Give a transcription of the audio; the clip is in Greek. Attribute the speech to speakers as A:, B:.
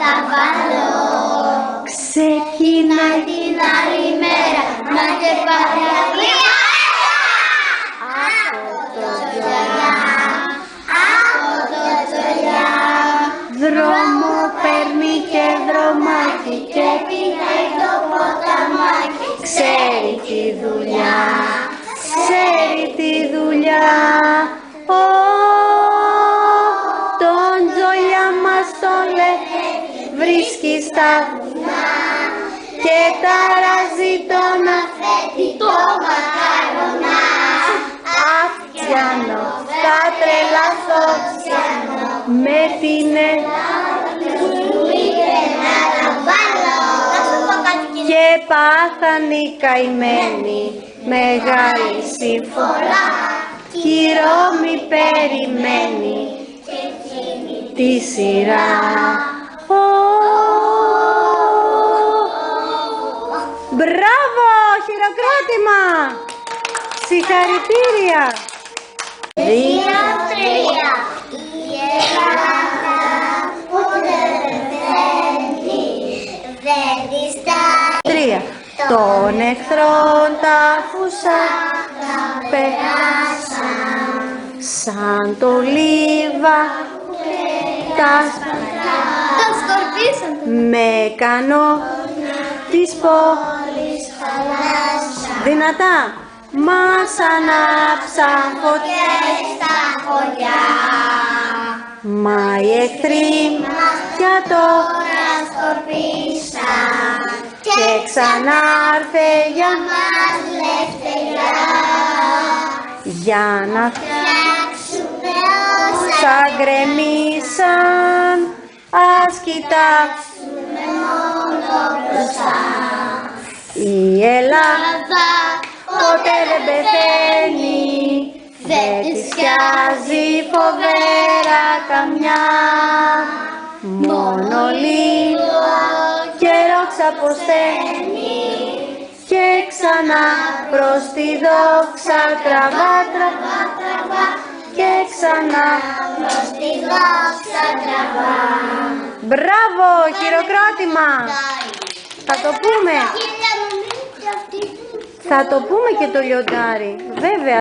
A: θα βάλω. Ξεκινάει την άλλη μέρα, να και πάρει αγγλία. Από το τζολιά, από το τζολιά. Δρόμο παίρνει και δρομάκι και πηγαίνει το ποταμάκι. Ξέρει τη δουλειά, ξέρει τη δουλειά. Τον τζολιά μας το λέει, βρίσκει στα βουνά και ταράζει τον αφέτη το μακαρονά. Αυτιανό, θα τρελαθώ με την και πάθαν οι καημένοι μεγάλη συμφορά. Κι η Ρώμη περιμένει τη σειρά. Μπράβο! Χειροκρότημα! Συγχαρητήρια! 2-3. Η Ελλάδα ποτέ δεν πεθαίνει, δεν διστάζει. 3. Των εχθρών τα φουσά περάσαν, σαν το λίβα τα σκορπίσαν. Με κανό της πόλης χαλάσαν. Δυνατά. Μας ανάψαν φωτιές στα χωριά. Μα οι εχθροί μας για τώρα σκορπίσαν και ξανάρθε για μας λευτεριά. Για να φτιάξουμε όσα γκρεμίσαν, ας κοιτάξουμε μόνο μπροστά. Η Ελλάδα ποτέ δεν πεθαίνει, δεν της πιάζει φοβέρα καμιά. Μόνο λίγο καιρό ξαποσταίνει και ξανά προς τη δόξα τραβά, τραβά, τραβά. Και ξανά προς τη δόξα τραβά. Μπράβο, χειροκρότημα! Θα το πούμε. Θα το πούμε και το λιοντάρι, βέβαια.